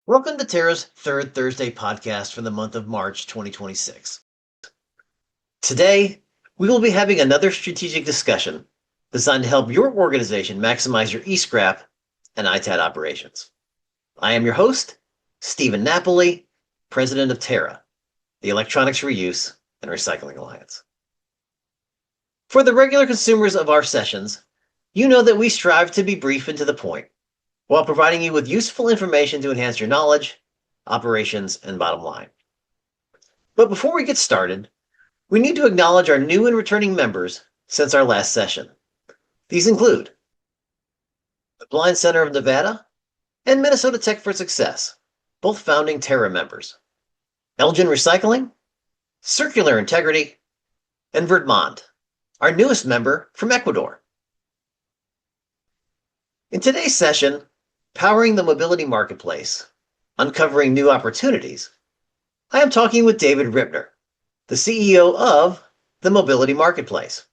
Welcome to TERRA's third Thursday podcast for the month of March 2026. Today, we will be having another strategic discussion designed to help your organization maximize your e-scrap and ITAD operations. I am your host, Stephen Napoli, President of TERRA, the Electronics Reuse and Recycling Alliance. For the regular consumers of our sessions, you know that we strive to be brief and to the point, while providing you with useful information to enhance your knowledge, operations, and bottom line. But before we get started, we need to acknowledge our new and returning members since our last session. These include the Blind Center of Nevada and Minnesota Tech for Success, both founding TERRA members, Elgin Recycling, Circular Integrity, and Vermont, our newest member from Ecuador. In today's session, Powering the Mobility Marketplace, Uncovering New Opportunities, I am talking with David Rippner, the CEO of the Mobility Marketplace.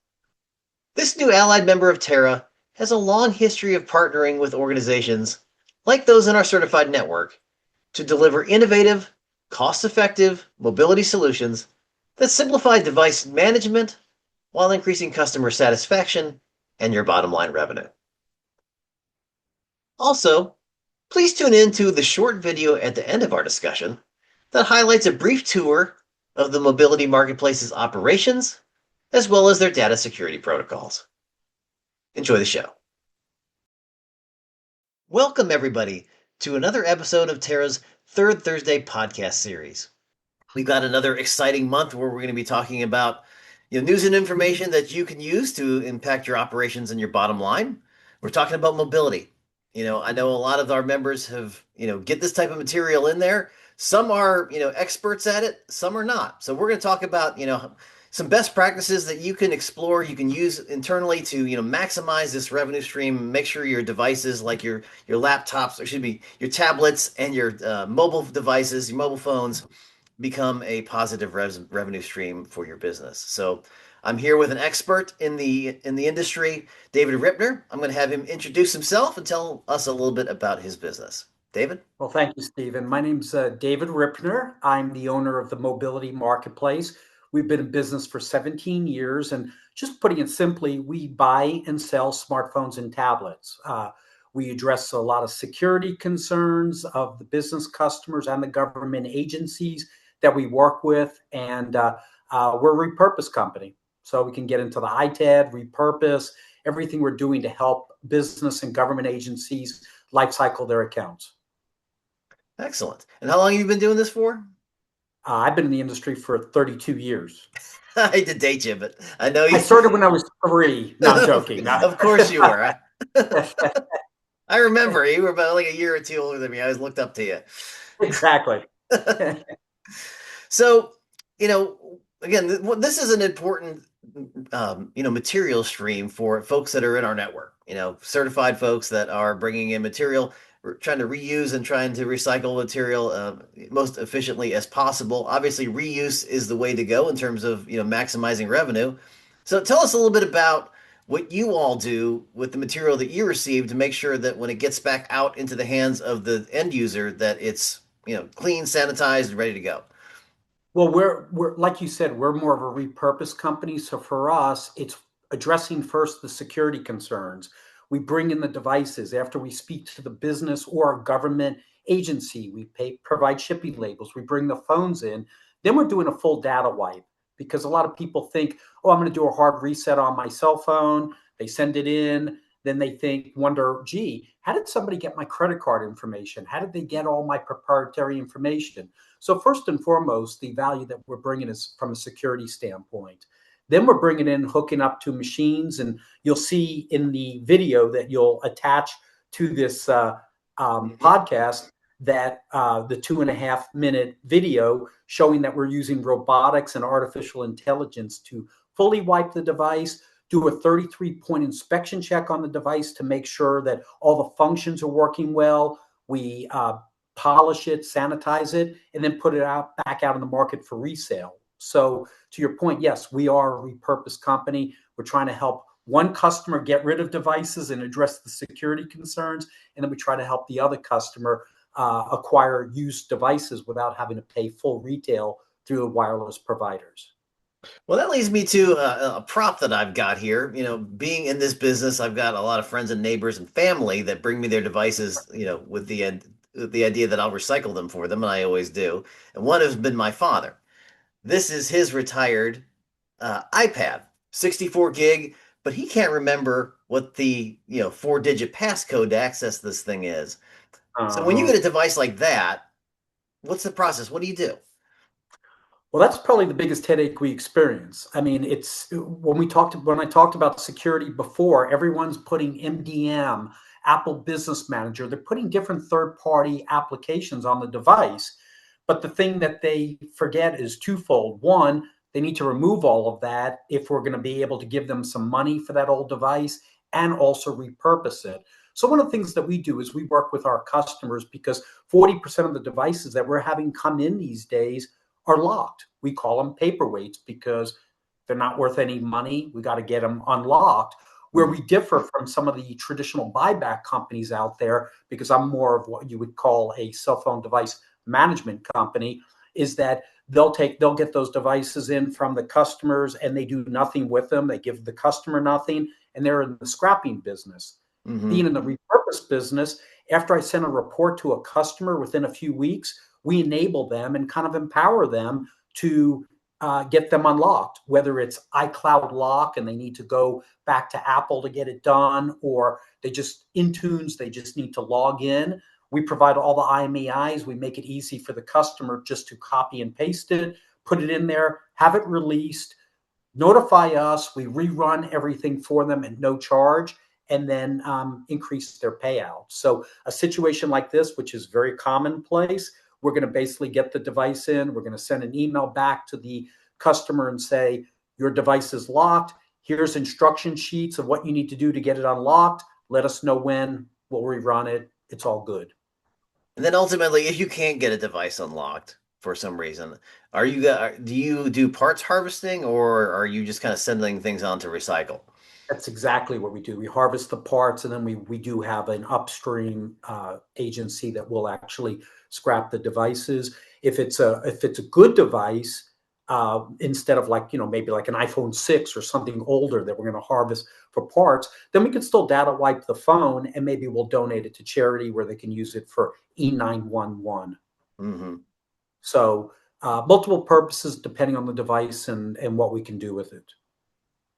This new allied member of TERRA has a long history of partnering with organizations like those in our certified network to deliver innovative, cost-effective mobility solutions that simplify device management while increasing customer satisfaction and your bottom line revenue. Also, please tune in to the short video at the end of our discussion that highlights a brief tour of the Mobility Marketplace's operations, as well as their data security protocols. Enjoy the show. Welcome, everybody, to another episode of TERRA's Third Thursday podcast series. We've got another exciting month where we're going to be talking about news and information that you can use to impact your operations and your bottom line. We're talking about mobility. I know a lot of our members have, get this type of material in there. Some are, experts at it, some are not. So we're going to talk about, some best practices that you can explore, you can use internally to, maximize this revenue stream, make sure your devices like your laptops, or should be your tablets and your mobile devices, your mobile phones become a positive revenue stream for your business. So I'm here with an expert in the industry, David Rippner. I'm going to have him introduce himself and tell us a little bit about his business. David? Well, thank you, Stephen. My name's David Rippner. I'm the owner of the Mobility Marketplace. We've been in business for 17 years, and just putting it simply, we buy and sell smartphones and tablets. We address a lot of security concerns of the business customers and the government agencies that we work with, and we're a repurpose company. So we can get into the ITAD, repurpose, everything we're doing to help business and government agencies life cycle their accounts. Excellent. And how long have you been doing this for? I've been in the industry for 32 years. I hate to date you, but I know you. I started when I was 3. No, I'm joking. Of course you were. I remember you were about like a year or two older than me. I always looked up to you. Exactly. So, again, this is an important, material stream for folks that are in our network, certified folks that are bringing in material. We're trying to reuse and trying to recycle material most efficiently as possible. Obviously, reuse is the way to go in terms of, maximizing revenue. So tell us a little bit about what you all do with the material that you receive to make sure that when it gets back out into the hands of the end user, that it's, clean, sanitized, and ready to go. Well, we're like you said, we're more of a repurpose company. So for us, it's addressing first the security concerns. We bring in the devices after we speak to the business or a government agency. We provide shipping labels. We bring the phones in. Then we're doing a full data wipe, because a lot of people think, oh, I'm going to do a hard reset on my cell phone. They send it in. Then they wonder, gee, how did somebody get my credit card information? How did they get all my proprietary information? So first and foremost, the value that we're bringing is from a security standpoint. Then we're bringing in hooking up to machines, and you'll see in the video that you'll attach to this podcast that the 2.5-minute video showing that we're using robotics and artificial intelligence to fully wipe the device, do a 33-point inspection check on the device to make sure that all the functions are working well. We polish it, sanitize it, and then put it back out in the market for resale. So to your point, yes, we are a repurposed company. We're trying to help one customer get rid of devices and address the security concerns, and then we try to help the other customer acquire used devices without having to pay full retail through the wireless providers. Well, that leads me to a prop that I've got here. Being in this business, I've got a lot of friends and neighbors and family that bring me their devices, with the idea that I'll recycle them for them, and I always do. And one has been my father. This is his retired iPad, 64 gig, but he can't remember what the, 4-digit passcode to access this thing is. So when you Uh-huh. get a device like that, what's the process? What do you do? Well, that's probably the biggest headache we experience. I mean, it's when I talked about security before, everyone's putting MDM, Apple Business Manager, they're putting different third-party applications on the device. But the thing that they forget is twofold. One, they need to remove all of that if we're going to be able to give them some money for that old device and also repurpose it. So one of the things that we do is we work with our customers because 40% of the devices that we're having come in these days are locked. We call them paperweights because they're not worth any money. We got to get them unlocked. Where Mhm. we differ from some of the traditional buyback companies out there, because I'm more of what you would call a cell phone device management company, is that they'll get those devices in from the customers and they do nothing with them. They give the customer nothing, and they're in the scrapping business. Being Mhm. in the repurpose business, after I send a report to a customer within a few weeks, we enable them and kind of empower them to get them unlocked, whether it's iCloud lock and they need to go back to Apple to get it done, or they just Intunes, they just need to log in. We provide all the IMEIs. We make it easy for the customer just to copy and paste it, put it in there, have it released, notify us. We rerun everything for them at no charge, and then increase their payout. So a situation like this, which is very commonplace, we're going to basically get the device in. We're going to send an email back to the customer and say, your device is locked. Here's instruction sheets of what you need to do to get it unlocked. Let us know when. We'll rerun it. It's all good. And then ultimately, if you can't get a device unlocked for some reason, do you do parts harvesting or are you just kind of sending things on to recycle? That's exactly what we do. We harvest the parts, and then we do have an upstream agency that will actually scrap the devices. If it's a good device, instead of like maybe like an iPhone 6 or something older that we're going to harvest for parts, then we can still data wipe the phone, and maybe we'll donate it to charity where they can use it for E911. Hmm. So multiple purposes depending on the device and what we can do with it.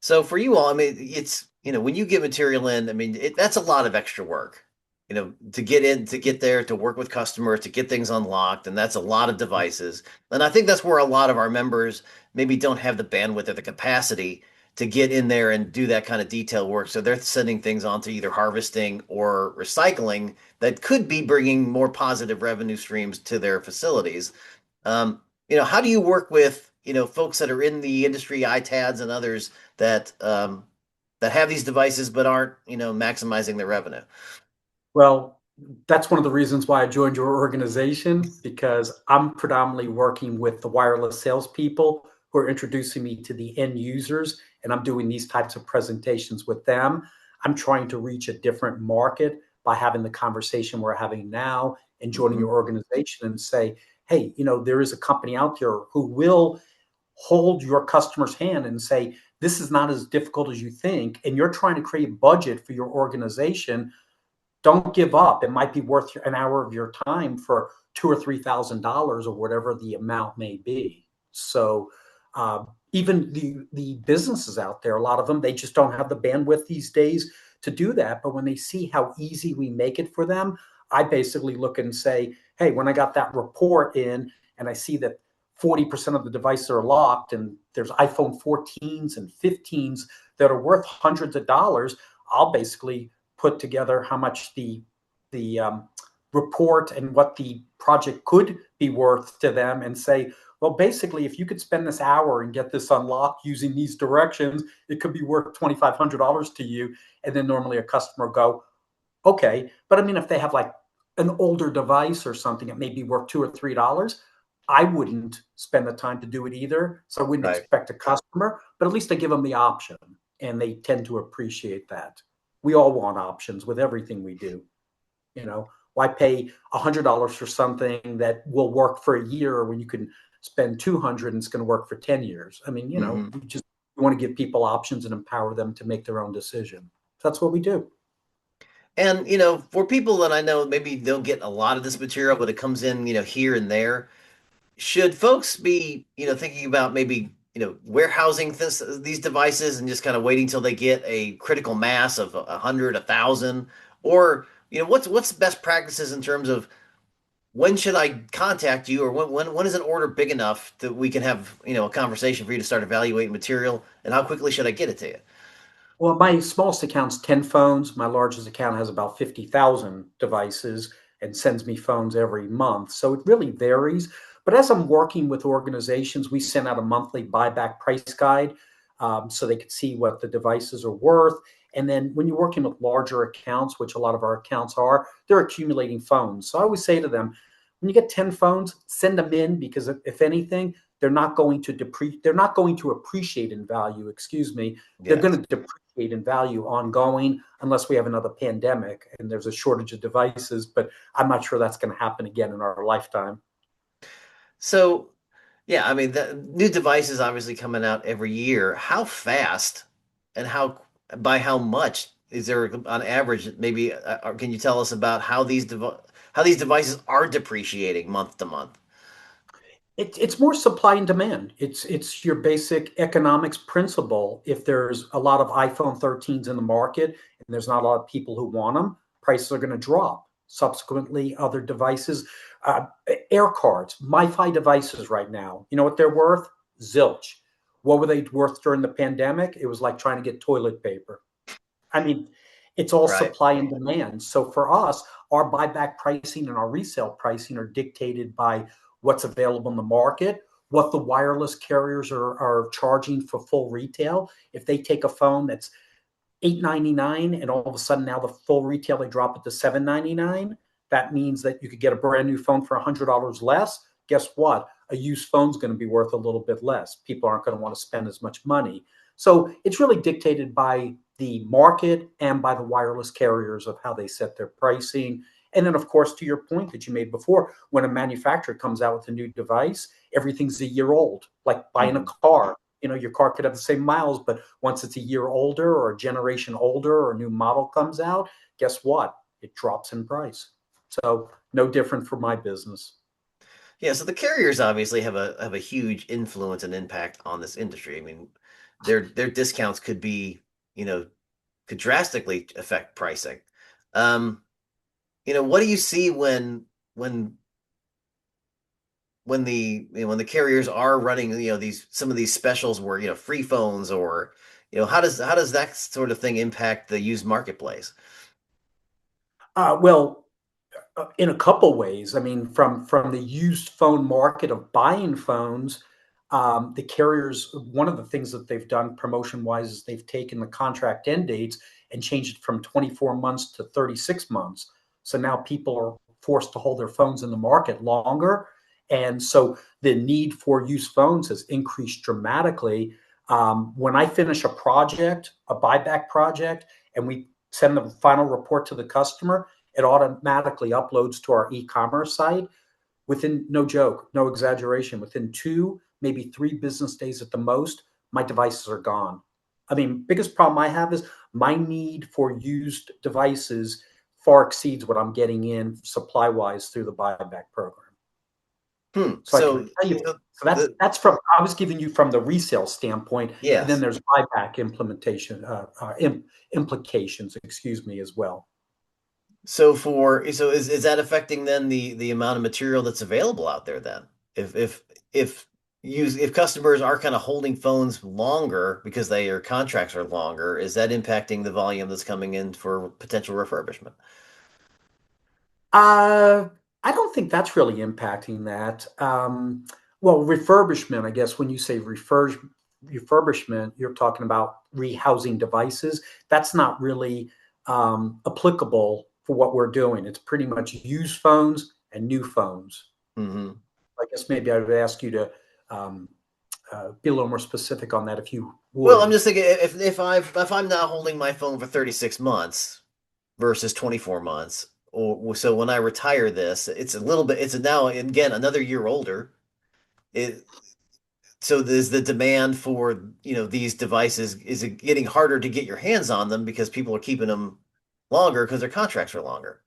So for you all, I mean, it's, when you get material in, I mean, that's a lot of extra work, to get in, to get there, to work with customers, to get things unlocked. And that's a lot of devices. And I think that's where a lot of our members maybe don't have the bandwidth or the capacity to get in there and do that kind of detail work. So they're sending things on to either harvesting or recycling that could be bringing more positive revenue streams to their facilities. How do you work with, folks that are in the industry, ITADs and others that have these devices but aren't, maximizing their revenue? Well, that's one of the reasons why I joined your organization, because I'm predominantly working with the wireless salespeople who are introducing me to the end users, and I'm doing these types of presentations with them. I'm trying to reach a different market by having the conversation we're having now and joining Hmm. your organization and say, hey, there is a company out there who will hold your customer's hand and say, this is not as difficult as you think, and you're trying to create budget for your organization. Don't give up. It might be worth an hour of your time for $2,000 or $3,000 or whatever the amount may be. So even the businesses out there, a lot of them, they just don't have the bandwidth these days to do that. But when they see how easy we make it for them, I basically look and say, hey, when I got that report in and I see that 40% of the devices are locked and there's iPhone 14s and 15s that are worth hundreds of dollars, I'll basically put together how much the report and what the project could be worth to them, and say, well, basically, if you could spend this hour and get this unlocked using these directions, it could be worth $2,500 to you. And then normally a customer will go, okay. But I mean, if they have like an older device or something, it may be worth $2 or $3. I wouldn't spend the time to do it either. So I wouldn't Right. expect a customer, but at least I give them the option, and they tend to appreciate that. We all want options with everything we do. You know, Why pay $100 for something that will work for a year when you can spend 200 and it's going to work for 10 years? I mean, Hmm. we want to give people options and empower them to make their own decision. That's what we do. And for people that I know, maybe they'll get a lot of this material, but it comes in, here and there. Should folks be, thinking about maybe, warehousing these devices and just kind of waiting till they get a critical mass of 100, 1,000, or what's best practices in terms of when should I contact you, or when is an order big enough that we can have, a conversation for you to start evaluating material, and how quickly should I get it to you? Well, my smallest account's 10 phones. My largest account has about 50,000 devices and sends me phones every month. So it really varies. But as I'm working with organizations, we send out a monthly buyback price guide so they can see what the devices are worth. And then when you're working with larger accounts, which a lot of our accounts are, they're accumulating phones. So I always say to them, when you get 10 phones, send them in because if anything, they're not going to appreciate in value, excuse me. They're Yes. going to depreciate in value ongoing unless we have another pandemic and there's a shortage of devices. But I'm not sure that's going to happen again in our lifetime. So, yeah, I mean, the new devices obviously coming out every year. How fast and by how much is there on average? Maybe or can you tell us about how these devices are depreciating month to month? It's more supply and demand. It's your basic economics principle. If there's a lot of iPhone 13s in the market and there's not a lot of people who want them, prices are going to drop. Subsequently, other devices, uh, air cards, MiFi devices right now, you know what they're worth? Zilch. What were they worth during the pandemic? It was like trying to get toilet paper. I mean, it's all Right. supply and demand. So for us, our buyback pricing and our resale pricing are dictated by what's available in the market, what the wireless carriers are charging for full retail. If they take a phone that's $8.99 and all of a sudden now the full retail they drop it to $7.99, that means that you could get a brand new phone for $100 less. Guess what? A used phone's going to be worth a little bit less. People aren't going to want to spend as much money. So it's really dictated by the market and by the wireless carriers of how they set their pricing. And then, of course, to your point that you made before, when a manufacturer comes out with a new device, everything's a year old, like buying a Mhm. car. Your car could have the same miles, but once it's a year older or a generation older or a new model comes out, guess what? It drops in price. So no different for my business. Yeah, so the carriers obviously have a huge influence and impact on this industry. I mean, their discounts you know, could drastically affect pricing. Um, what do you see when when the carriers are running, these some of these specials where, free phones, or, how does that sort of thing impact the used marketplace? Well, in a couple ways. I mean, from the used phone market of buying phones, the carriers. One of the things that they've done promotion wise is they've taken the contract end dates and changed it from 24 months to 36 months. So now people are forced to hold their phones in the market longer, and so the need for used phones has increased dramatically. When I finish a project, a buyback project, and we send the final report to the customer, it automatically uploads to our e-commerce site within, no joke, no exaggeration, within 2, maybe 3 business days at the most. My devices are gone. I mean, biggest problem I have is my need for used devices far exceeds what I'm getting in supply wise through the buyback program. So I can So, tell you, so so that's the that's from, I was giving you from the resale standpoint, and then yes. there's buyback implications, excuse me, as well. So is that affecting then the amount of material that's available out there then? If if customers are kind of holding phones longer because their contracts are longer, is that impacting the volume that's coming in for potential refurbishment? Uh, I don't think that's really impacting that. Well, refurbishment, I guess when you say refurbishment, you're talking about rehousing devices. That's not really applicable for what we're doing. It's pretty much used phones and new phones. Hmm. I guess maybe I would ask you to um, be a little more specific on that if you Well, I'm would. just thinking, if I'm now holding my phone for 36 months versus 24 months, or so when I retire this, it's a little bit, it's now again another year older. It, so there's the demand for, these devices is it getting harder to get your hands on them because people are keeping them longer because their contracts are longer.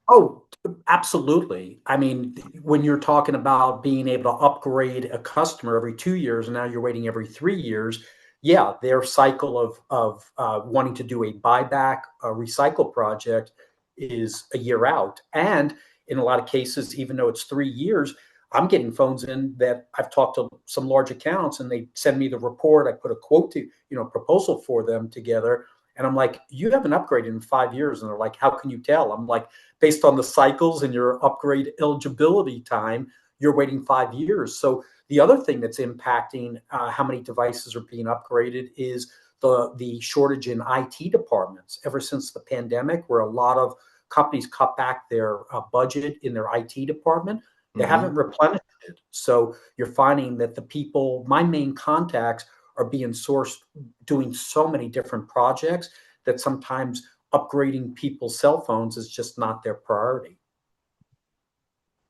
Oh, absolutely. I mean, when you're talking about being able to upgrade a customer every 2 years, and now you're waiting every 3 years, yeah, their cycle of wanting to do a buyback, a recycle project is a year out. And in a lot of cases, even though it's 3 years, I'm getting phones in that I've talked to some large accounts, and they send me the report. I put a quote to, proposal for them together. And I'm like, you haven't upgraded in 5 years. And they're like, how can you tell? I'm like, based on the cycles and your upgrade eligibility time, you're waiting 5 years. So the other thing that's impacting how many devices are being upgraded is the shortage in IT departments. Ever since the pandemic, where a lot of companies cut back their budget in their IT department, they haven't Hmm. replenished it. So you're finding that the people, my main contacts, are being sourced doing so many different projects that sometimes upgrading people's cell phones is just not their priority,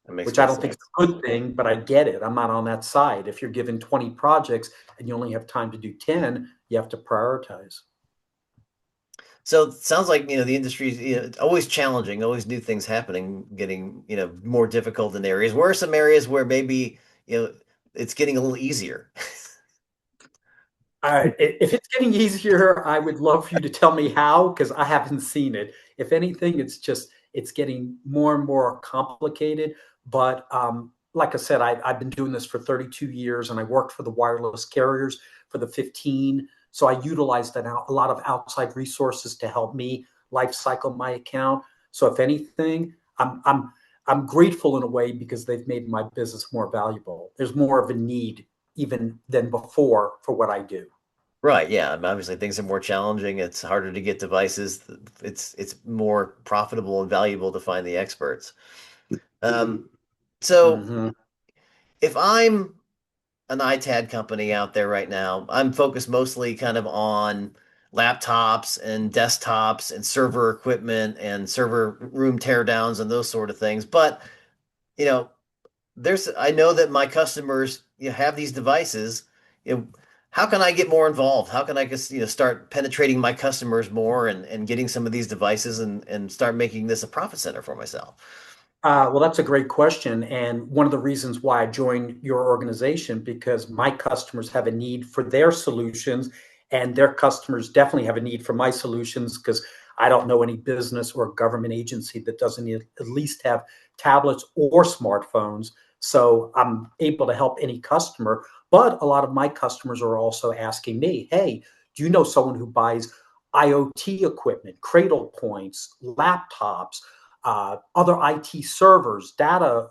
That makes which I good don't think is sense. a good thing, but I get it. I'm not on that side. If you're given 20 projects and you only have time to do 10, you have to prioritize. So it sounds like, the industry is, it's always challenging, always new things happening, getting, more difficult in areas. Where are some areas where maybe, it's getting a little easier? If it's getting easier, I would love for you to tell me how, because I haven't seen it. If anything, it's getting more and more complicated. But like I said, I've been doing this for 32 years, and I worked for the wireless carriers for the 15. So I utilized a lot of outside resources to help me life cycle my account. So if anything, I'm grateful in a way because they've made my business more valuable. There's more of a need even than before for what I do. Right, yeah. I mean, obviously things are more challenging. It's harder to get devices. It's more profitable and valuable to find the experts. Um, so Hmm. if I'm an iTad company out there right now, I'm focused mostly kind of on laptops and desktops and server equipment and server room teardowns and those sort of things. But, you know, I know that my customers, have these devices. You know, how can I get more involved? How can I just, start penetrating my customers more and getting some of these devices and start making this a profit center for myself? Well, that's a great question. And one of the reasons why I joined your organization, because my customers have a need for their solutions, and their customers definitely have a need for my solutions, because I don't know any business or government agency that doesn't at least have tablets or smartphones. So I'm able to help any customer. But a lot of my customers are also asking me, hey, do you know someone who buys IoT equipment, cradle points, laptops? Other IT servers, data,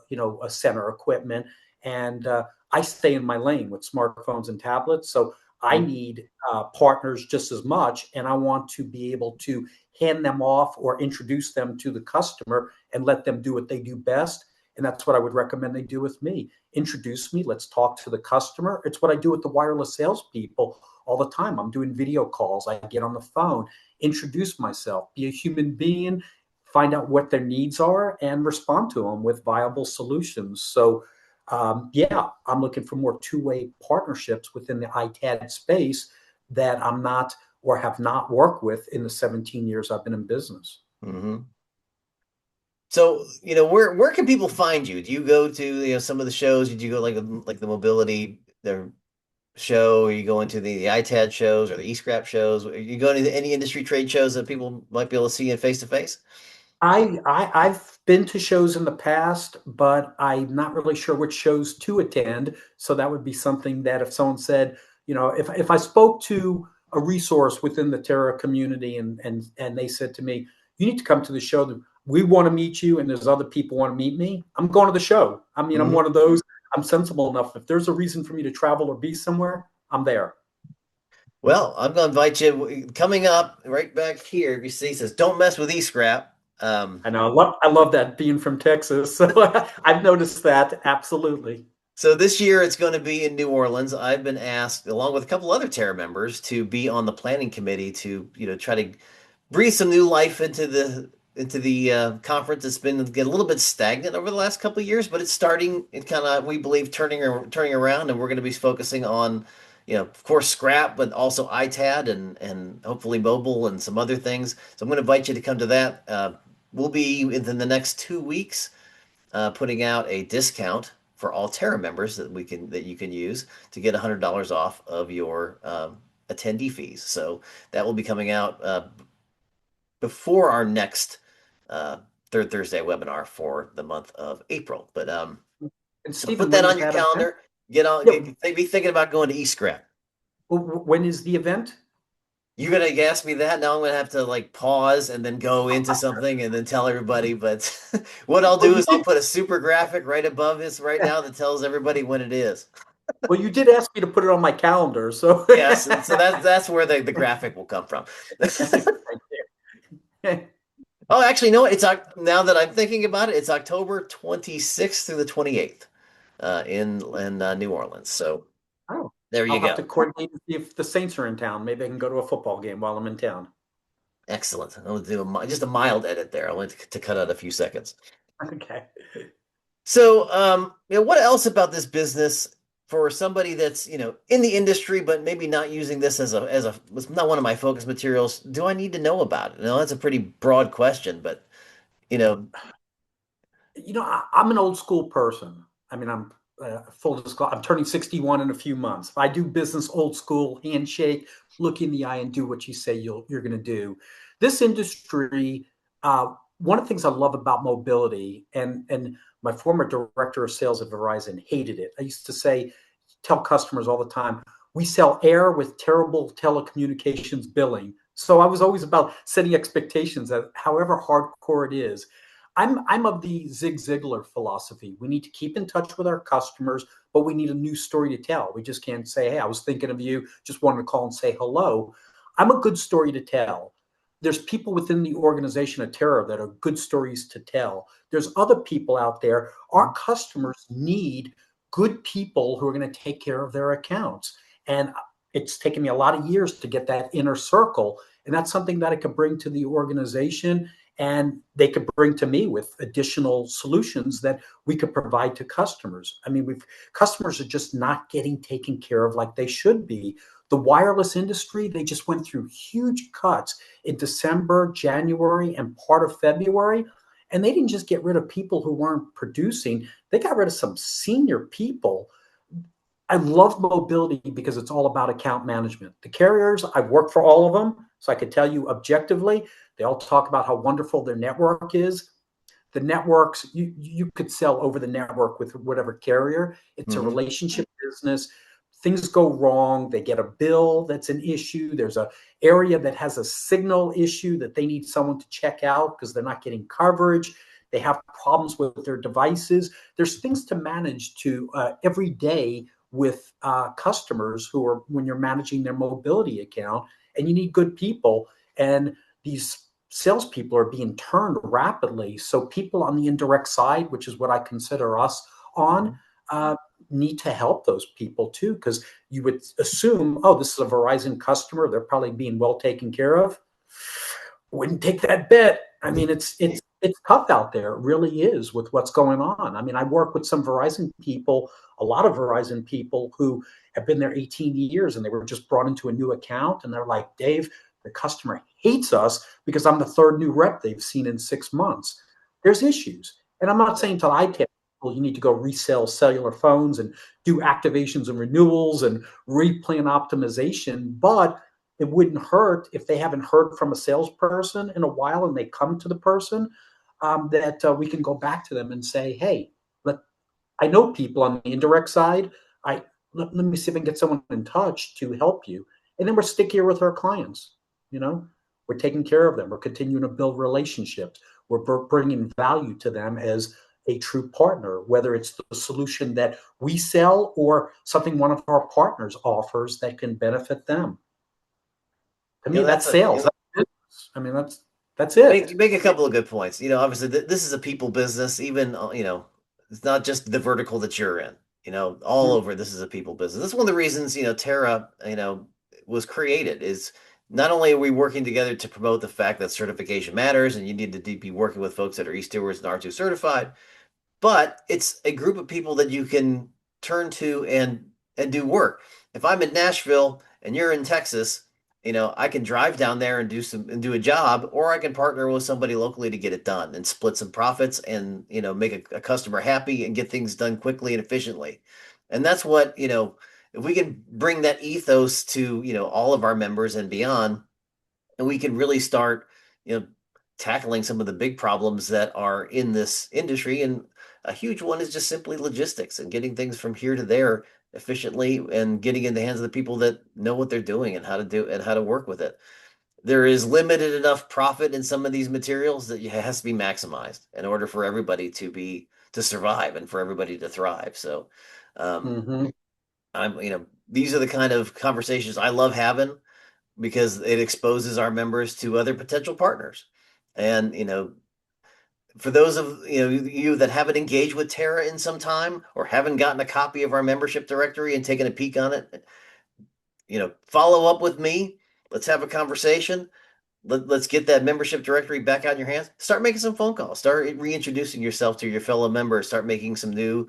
center equipment, and I stay in my lane with smartphones and tablets. So I Mhm. need partners just as much, and I want to be able to hand them off or introduce them to the customer and let them do what they do best. And that's what I would recommend they do with me. Introduce me. Let's talk to the customer. It's what I do with the wireless salespeople all the time. I'm doing video calls. I get on the phone, introduce myself, be a human being, find out what their needs are, and respond to them with viable solutions. So, yeah, I'm looking for more two-way partnerships within the ITAD space that I'm not or have not worked with in the 17 years I've been in business. Mhm. So, where can people find you? Do you go to, some of the shows? Did you go like the mobility the show? Or you go into the iTad shows or the eScrap shows? Are you going to any industry trade shows that people might be able to see in face to face? I've been to shows in the past, but I'm not really sure which shows to attend. So that would be something that if someone said, if I spoke to a resource within the Terra community, and they said to me, you need to come to the show. We want to meet you, and there's other people want to meet me. I'm going to the show. I mean, I'm Hmm. one of those. I'm sensible enough. If there's a reason for me to travel or be somewhere, I'm there. Well, I'm going to invite you coming up right back here. If you see, it says "Don't mess with eScrap." Um, I know. I love that being from Texas. So I've noticed that absolutely. so this year it's going to be in New Orleans. I've been asked, along with a couple other Terra members, to be on the planning committee to, try to breathe some new life into conference. It's been get a little bit stagnant over the last couple of years, but it's starting. It kind of we believe turning around, and we're going to be focusing on, of course, scrap, but also ITAD and hopefully mobile and some other things. So I'm going to invite you to come to that. We'll be within the next 2 weeks putting out a discount for all Terra members that you can use to get $100 off of your attendee fees. So that will be coming out before our next uh, third Thursday webinar for the month of April. But And so Stephen, put that when is on your that event? calendar. Get on. Yeah. Be thinking about going to eScrap. When is the event? You're gonna ask me that now. I'm gonna have to like pause and then go into something and then tell everybody. But what I'll Well, do you is I'll did. put a super graphic right above this right now that tells everybody when it is. Well, you did ask me to put it on my calendar, so. Yes, and so that's where the graphic will come from. Oh, actually, no, now that I'm thinking about it, it's October 26th through the 28th in New Orleans. So Oh, there you I'll have to go. coordinate and see if the Saints are in town. Maybe I can go to a football game while I'm in town. Excellent. I'll do just a mild edit there. I want to cut out a few seconds. Okay. So, what else about this business for somebody that's, in the industry, but maybe not using this it's not one of my focus materials. Do I need to know about it? No, that's a pretty broad question, but you know, I'm an old school person. I mean, I'm full disclosure. I'm turning 61 in a few months. If I do business old school, handshake, look in the eye, and do what you say you're going to do. This industry, one of the things I love about mobility, and my former director of sales at Verizon hated it. I used to tell customers all the time, we sell air with terrible telecommunications billing. So I was always about setting expectations that however hardcore it is, I'm of the Zig Ziglar philosophy. We need to keep in touch with our customers, but we need a new story to tell. We just can't say, "Hey, I was thinking of you. Just wanted to call and say hello." I'm a good story to tell. There's people within the organization of TERRA that are good stories to tell. There's other people out there. Our customers need good people who are going to take care of their accounts. And it's taken me a lot of years to get that inner circle. And that's something that I could bring to the organization and they could bring to me with additional solutions that we could provide to customers. I mean, customers are just not getting taken care of like they should be. The wireless industry, they just went through huge cuts in December, January, and part of February. And they didn't just get rid of people who weren't producing, they got rid of some senior people. I love mobility because it's all about account management. The carriers, I've worked for all of them, so I could tell you objectively, they all talk about how wonderful their network is. The networks, you could sell over the network with whatever carrier. It's a mhm. relationship business. Things go wrong. They get a bill that's an issue. There's a area that has a signal issue that they need someone to check out because they're not getting coverage. They have problems with their devices. There's things to manage to every day with customers who are when you're managing their mobility account, and you need good people. And these salespeople are being turned rapidly. So people on the indirect side, which is what I consider us on, Mhm. uh, need to help those people too, because you would assume, oh, this is a Verizon customer; they're probably being well taken care of. Wouldn't take that bet. I mean, it's tough out there. It really is with what's going on. I mean, I work with some Verizon people, a lot of Verizon people who have been there 18 years and they were just brought into a new account and they're like, Dave, the customer hates us because I'm the third new rep they've seen in 6 months. There's issues. And I'm not saying to I tell people you need to go resell cellular phones and do activations and renewals and replan optimization, but it wouldn't hurt if they haven't heard from a salesperson in a while and they come to the person that we can go back to them and say, hey, I know people on the indirect side. Let me see if I can get someone in touch to help you. And then we're stickier with our clients. You know, we're taking care of them. We're continuing to build relationships. We're bringing value to them as a true partner, whether it's the solution that we sell or something one of our partners offers that can benefit them. To me, That's that's a sales. That's business. I mean, that's make it. you make a couple of good points. Obviously this is a people business. Even it's not just the vertical that you're in. All Mm, over this is a people business. That's one of the reasons Terra was created is not only are we working together to promote the fact that certification matters and you need to be working with folks that are E-Stewards and R2 certified, but it's a group of people that you can turn to and do work. If I'm in Nashville and you're in Texas, I can drive down there and do a job, or I can partner with somebody locally to get it done and split some profits and make a customer happy and get things done quickly and efficiently. And that's what, if we can bring that ethos to, all of our members and beyond, and we can really start, you know, tackling some of the big problems that are in this industry. And a huge one is just simply logistics and getting things from here to there efficiently and getting in the hands of the people that know what they're doing and how to do and how to work with it. There is limited enough profit in some of these materials that it has to be maximized in order for everybody to survive and for everybody to thrive. So um, Hmm. these are the kind of conversations I love having because it exposes our members to other potential partners. And for those of you that haven't engaged with TERRA in some time or haven't gotten a copy of our membership directory and taken a peek on it, follow up with me. Let's have a conversation. Let's get that membership directory back out in your hands. Start making some phone calls. Start reintroducing yourself to your fellow members. Start making some new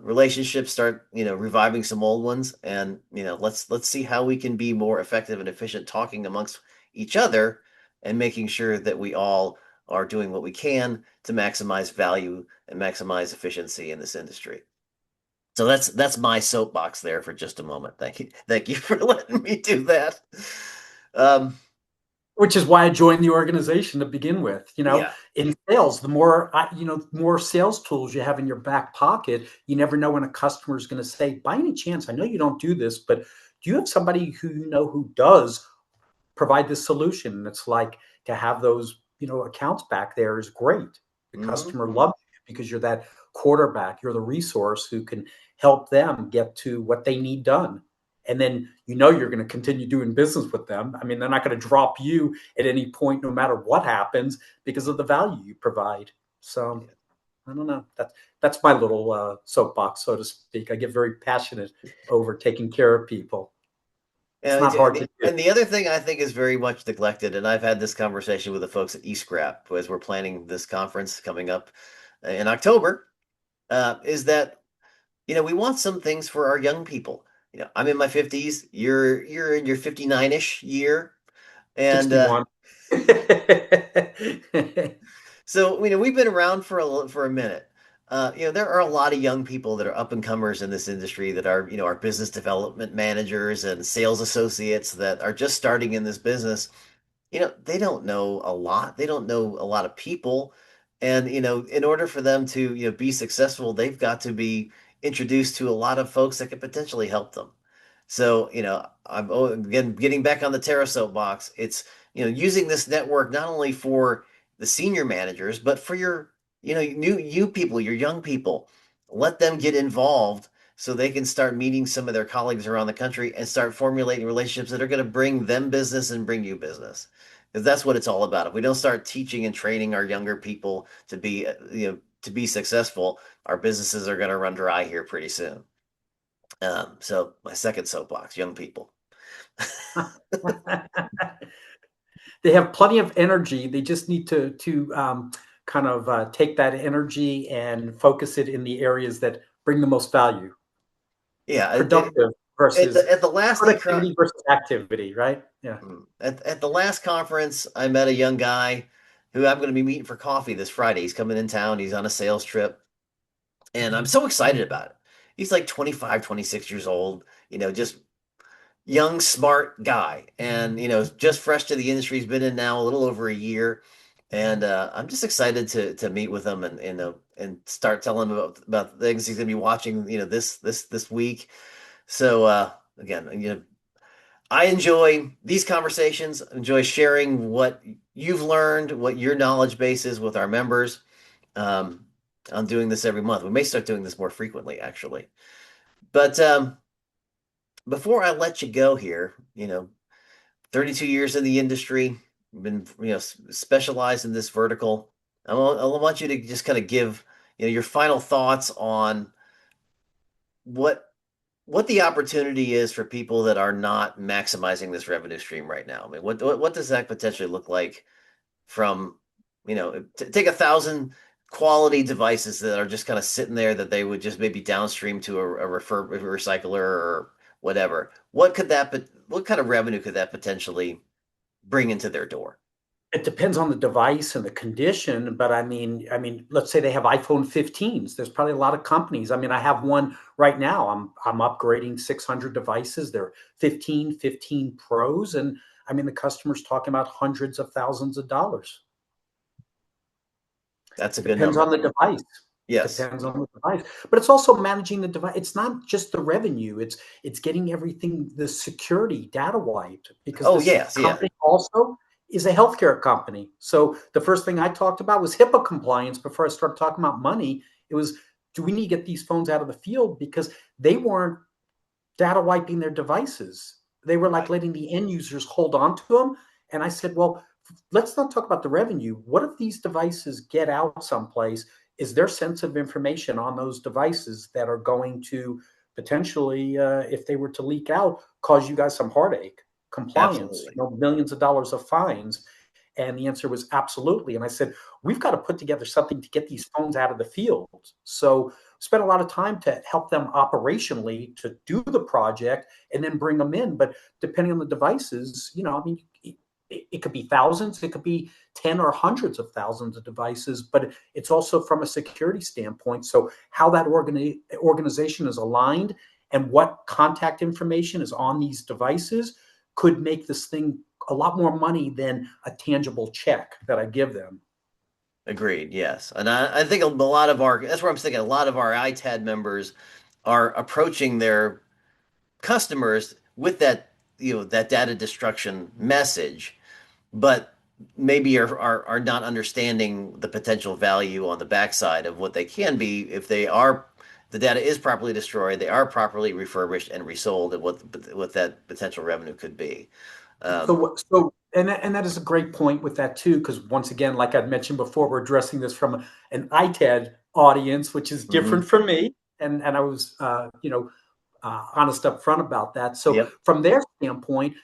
relationships. Start reviving some old ones, and let's see how we can be more effective and efficient talking amongst each other, and making sure that we all are doing what we can to maximize value and maximize efficiency in this industry. So that's my soapbox there for just a moment. Thank you for letting me do that. Um, Which is why I joined the organization to begin with. yeah. In sales, the more sales tools you have in your back pocket, you never know when a customer is going to say, by any chance, I know you don't do this, but do you have somebody who you know who does provide this solution? And it's like, to have those, accounts back there is great. The Hmm. customer loves you because you're that quarterback, you're the resource who can help them get to what they need done. And then you're going to continue doing business with them. I mean, they're not going to drop you at any point, no matter what happens, because of the value you provide. So Yeah. I don't know. That's my little soapbox, so to speak. I get very passionate over taking care of people. It's And not hard to do. the other thing I think is very much neglected, and I've had this conversation with the folks at eScrap as we're planning this conference coming up in October, is that we want some things for our young people. I'm in my 50s. You're in your 59-ish year, and 61. so we've been around for a minute. There are a lot of young people that are up and comers in this industry that are our business development managers and sales associates that are just starting in this business. They don't know a lot. They don't know a lot of people. And, in order for them to, be successful, they've got to be introduced to a lot of folks that could potentially help them. So, again, getting back on the Terra soapbox, it's, using this network not only for the senior managers, but for your, new you people, your young people. Let them get involved so they can start meeting some of their colleagues around the country and start formulating relationships that are going to bring them business and bring you business. Because that's what it's all about. If we don't start teaching and training our younger people to be, to be successful, our businesses are going to run dry here pretty soon. So my second soapbox, young people. They have plenty of energy. They just need to kind of take that energy and focus it in the areas that bring the most value. Yeah, Productive at versus the last productivity versus activity, right? Yeah. at the last conference, I met a young guy who I'm going to be meeting for coffee this Friday. He's coming in town. He's on a sales trip, and I'm so excited about it. He's like 25, 26 years old. Just young, smart guy, and just fresh to the industry. He's been in now a little over a year, and I'm just excited to meet with him and start telling him about the things he's going to be watching. This week. So again, I enjoy these conversations. Enjoy sharing what you've learned, what your knowledge base is with our members. Um, I'm doing this every month. We may start doing this more frequently, actually. But before I let you go here, 32 years in the industry, been specialized in this vertical. I want you to just kind of give your final thoughts on what what the opportunity is for people that are not maximizing this revenue stream right now. I mean, what does that potentially look like from, take 1,000 quality devices that are just kind of sitting there that they would just maybe downstream to a recycler or whatever. What kind of revenue could that potentially bring into their door? It depends on the device and the condition, but I mean, let's say they have iPhone 15s. There's probably a lot of companies. I mean, I have one right now. I'm upgrading 600 devices. They're 15 Pros, and I mean, the customer's talking about hundreds of thousands of dollars. That's a good Depends number. on the device. Yes. Depends on the device, but it's also managing the device. It's not just the revenue. It's getting everything, the security data wiped, because Oh, this yes. Yeah. company also is a healthcare company. So the first thing I talked about was HIPAA compliance before I started talking about money. It was, do we need to get these phones out of the field, because they weren't data wiping their devices. They were like Right. letting the end users hold on to them. And I said, well, let's not talk about the revenue. What if these devices get out someplace? Is there sensitive information on those devices that are going to potentially, if they were to leak out, cause you guys some heartache, compliance, Absolutely. millions of dollars of fines? And the answer was absolutely. And I said, we've got to put together something to get these phones out of the field. So spent a lot of time to help them operationally to do the project and then bring them in. But depending on the devices, I mean, it could be thousands, it could be 10 or hundreds of thousands of devices, but it's also from a security standpoint. So how that organization is aligned and what contact information is on these devices could make this thing a lot more money than a tangible check that I give them. Agreed. Yes. And I think a lot of that's where I'm thinking a lot of our ITAD members are approaching their customers with that data destruction message, but maybe are not understanding the potential value on the backside of what they can be if the data is properly destroyed, they are properly refurbished and resold, and what that potential revenue could be. Um, So that is a great point with that too, because once again, like I'd mentioned before, we're addressing this from an ITAD audience, which is different mhm. from me, and I was, honest up front about that. So Yep. from their standpoint,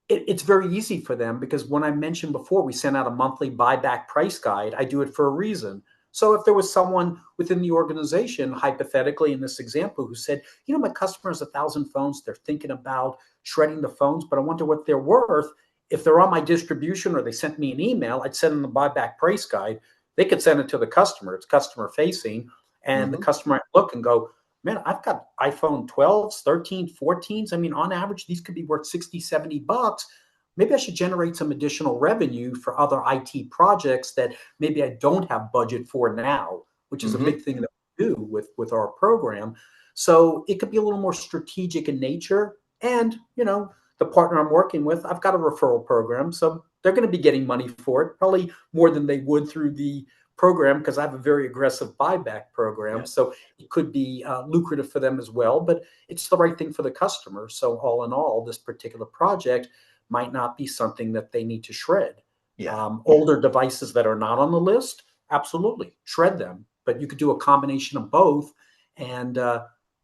it's very easy for them, because when I mentioned before, we sent out a monthly buyback price guide. I do it for a reason. So if there was someone within the organization, hypothetically in this example, who said, my customer has 1,000 phones, they're thinking about shredding the phones, but I wonder what they're worth. If they're on my distribution or they sent me an email, I'd send them the buyback price guide. They could send it to the customer. It's customer facing, and the Hmm. customer might look and go, man, I've got iPhone 12s, 13, 14s. I mean, on average, these could be worth 60, $70. Maybe I should generate some additional revenue for other IT projects that maybe I don't have budget for now, which is a Hmm. big thing that we do with our program. So it could be a little more strategic in nature. And, the partner I'm working with, I've got a referral program. So they're going to be getting money for it, probably more than they would through the program, because I have a very aggressive buyback program. Yeah. So it could be lucrative for them as well, but it's the right thing for the customer. So all in all, this particular project might not be something that they need to shred. Yeah. Older devices that are not on the list, absolutely shred them. But you could do a combination of both. And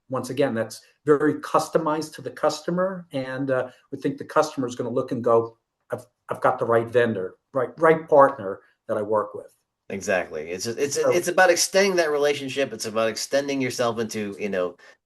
once again, that's very customized to the customer. And we think the customer is going to look and go, I've got the right vendor, right partner that I work with. Exactly. So It's about extending that relationship. It's about extending yourself into,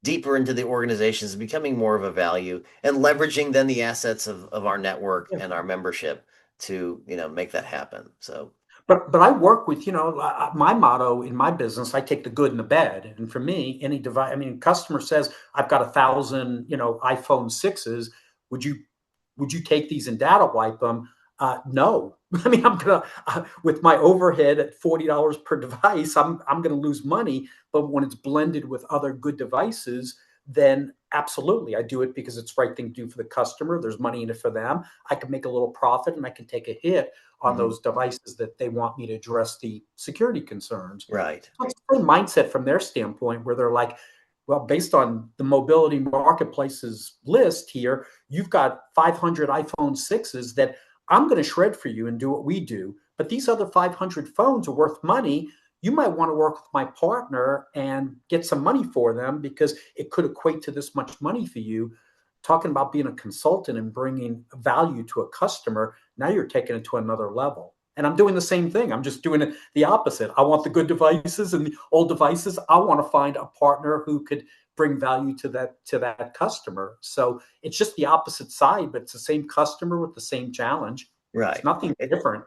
deeper into the organizations, becoming more of a value, and leveraging then the assets of our network yeah. and our membership to, make that happen. So, But I work with, my motto in my business, I take the good and the bad. And for me, any device, I mean, customer says, I've got 1,000, iPhone 6s. Would you take these and data wipe them? No. I mean, I'm gonna with my overhead at $40 per device, I'm gonna lose money. But when it's blended with other good devices, then absolutely, I do it because it's the right thing to do for the customer. There's money in it for them. I can make a little profit, and I can take a hit on mhm. those devices that they want me to address the security concerns. Right. So it's the same mindset from their standpoint, where they're like, well, based on the mobility marketplace's list here, you've got 500 iPhone 6s that I'm going to shred for you and do what we do. But these other 500 phones are worth money. you might want to work with my partner and get some money for them because it could equate to this much money for you. Talking about being a consultant and bringing value to a customer, now you're taking it to another level. And I'm doing the same thing. I'm just doing it the opposite. I want the good devices and the old devices. I want to find a partner who could bring value to that customer. So it's just the opposite side, but it's the same customer with the same challenge. It's Right. nothing different.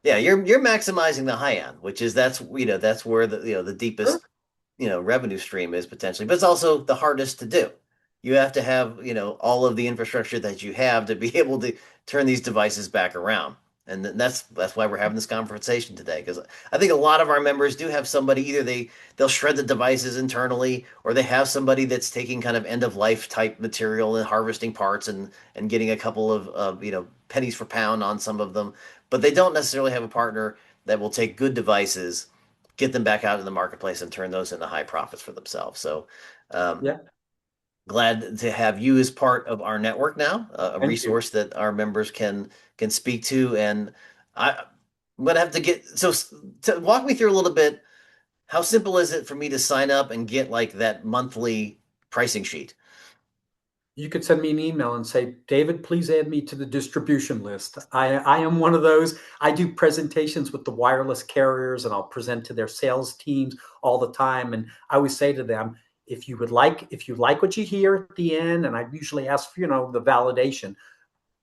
Yeah, you're maximizing the high end, which is that's where the Sure. deepest revenue stream is potentially, but it's also the hardest to do. You have to have all of the infrastructure that you have to be able to turn these devices back around. And that's why we're having this conversation today, because I think a lot of our members do have somebody, either they'll shred the devices internally, or they have somebody that's taking kind of end of life type material and harvesting parts and getting a couple of pennies for pound on some of them, but they don't necessarily have a partner that will take good devices, get them back out in the marketplace, and turn those into high profits for themselves. So, um, Yeah. glad to have you as part of our network now, a Thank you. resource that our members can speak to. And I'm gonna have to get to walk me through a little bit. How simple is it for me to sign up and get like that monthly pricing sheet? You could send me an email and say, David, please add me to the distribution list. I am one of those. I do presentations with the wireless carriers and I'll present to their sales teams all the time. And I always say to them, if you like what you hear at the end, and I usually ask for, the validation,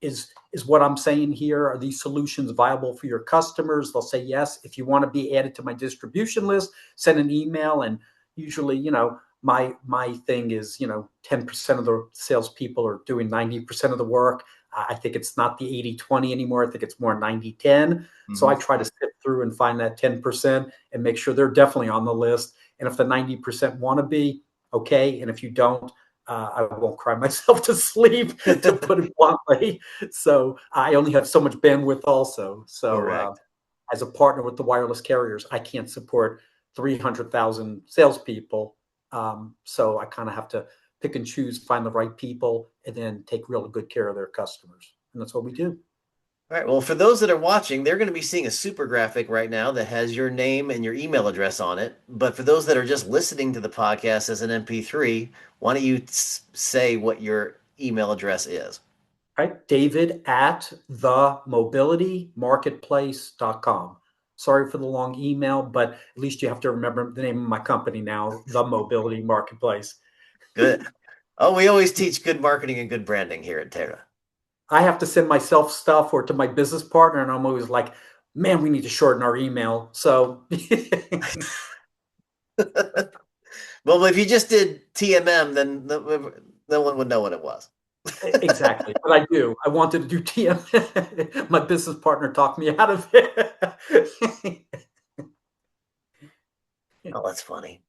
is what I'm saying here, are these solutions viable for your customers? They'll say yes. If you want to be added to my distribution list, send an email. And usually, my thing is, 10% of the salespeople are doing 90% of the work. I think it's not the 80-20 anymore. I think it's more 90-10. So I Mhm. try to sift through and find that 10% and make sure they're definitely on the list. And if the 90% want to be, okay. And if you don't, I won't cry myself to sleep, to put it bluntly. So I only have so much bandwidth also. So Correct. as a partner with the wireless carriers, I can't support 300,000 salespeople. So I kind of have to pick and choose, find the right people, and then take real good care of their customers. And that's what we do. All right. Well, for those that are watching, they're going to be seeing a super graphic right now that has your name and your email address on it. But for those that are just listening to the podcast as an MP3, why don't you say what your email address is? Right? David at themobilitymarketplace.com. Sorry for the long email, but at least you have to remember the name of my company now, The Mobility Marketplace. Good. Oh, we always teach good marketing and good branding here at Terra. I have to send myself stuff or to my business partner, and I'm always like, man, we need to shorten our email. So Well, if you just did TMM, then no one would know what it was. exactly. But I do. I wanted to do TM. My business partner talked me out of it. Oh, that's funny.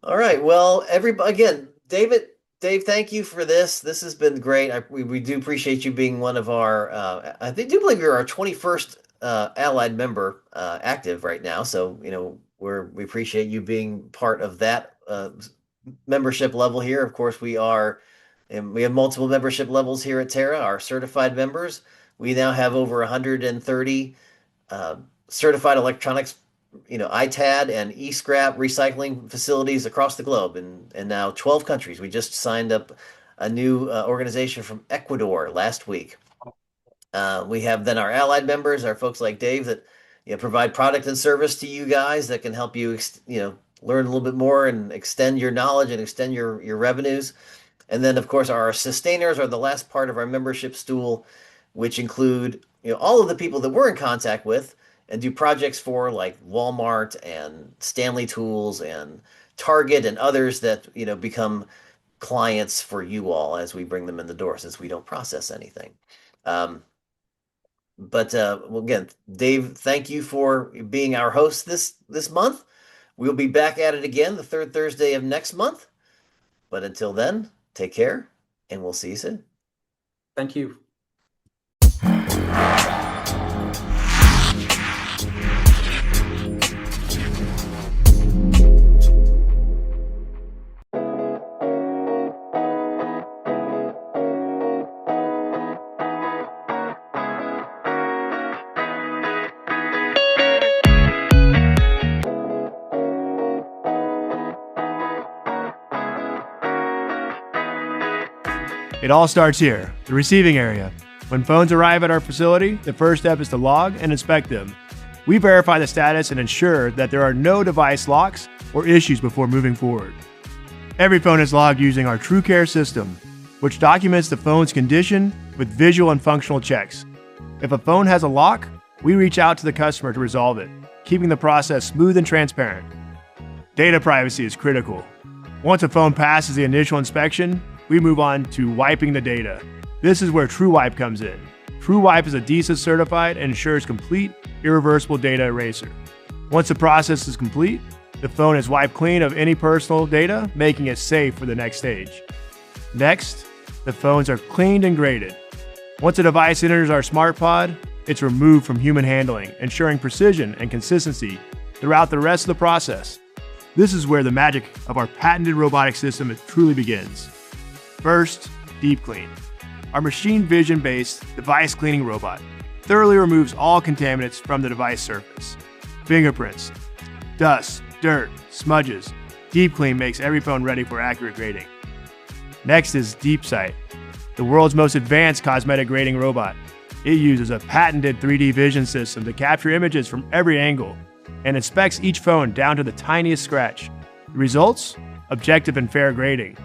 All right. Well, everybody, again, Dave, thank you for this. This has been great. We do appreciate you being one of our, do believe you're our 21st allied member active right now. So, we appreciate you being part of that membership level here. Of course, and we have multiple membership levels here at Terra, our certified members. We now have over 130 uh, certified electronics, ITAD and e-scrap recycling facilities across the globe, and now 12 countries. We just signed up a new organization from Ecuador last week. We have then our allied members, our folks like Dave that provide product and service to you guys that can help you learn a little bit more and extend your knowledge and extend your revenues. And then, of course, our sustainers are the last part of our membership stool, which include all of the people that we're in contact with and do projects for, like Walmart and Stanley Tools and Target and others that become clients for you all as we bring them in the door, since we don't process anything. Um, but well, again, Dave, thank you for being our host this month. We'll be back at it again the third Thursday of next month. But until then, take care, and we'll see you soon. Thank you. It all starts here, the receiving area. When phones arrive at our facility, the first step is to log and inspect them. We verify the status and ensure that there are no device locks or issues before moving forward. Every phone is logged using our TrueCare system, which documents the phone's condition with visual and functional checks. If a phone has a lock, we reach out to the customer to resolve it, keeping the process smooth and transparent. Data privacy is critical. Once a phone passes the initial inspection, we move on to wiping the data. This is where TrueWipe comes in. TrueWipe is a DISA certified and ensures complete, irreversible data erasure. Once the process is complete, the phone is wiped clean of any personal data, making it safe for the next stage. Next, the phones are cleaned and graded. Once a device enters our SmartPod, it's removed from human handling, ensuring precision and consistency throughout the rest of the process. This is where the magic of our patented robotic system truly begins. First, Deep Clean. Our machine vision-based device cleaning robot thoroughly removes all contaminants from the device surface. Fingerprints, dust, dirt, smudges. Deep Clean makes every phone ready for accurate grading. Next is Deep Sight, the world's most advanced cosmetic grading robot. It uses a patented 3D vision system to capture images from every angle and inspects each phone down to the tiniest scratch. The results? Objective and fair grading.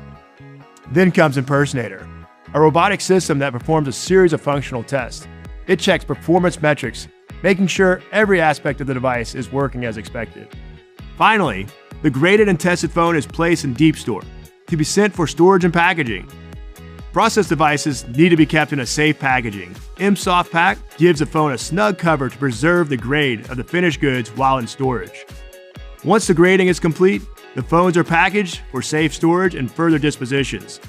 Then comes Impersonator, a robotic system that performs a series of functional tests. It checks performance metrics, making sure every aspect of the device is working as expected. Finally, the graded and tested phone is placed in Deep Store to be sent for storage and packaging. Processed devices need to be kept in a safe packaging. M-Soft Pack gives the phone a snug cover to preserve the grade of the finished goods while in storage. Once the grading is complete, the phones are packaged for safe storage and further dispositions.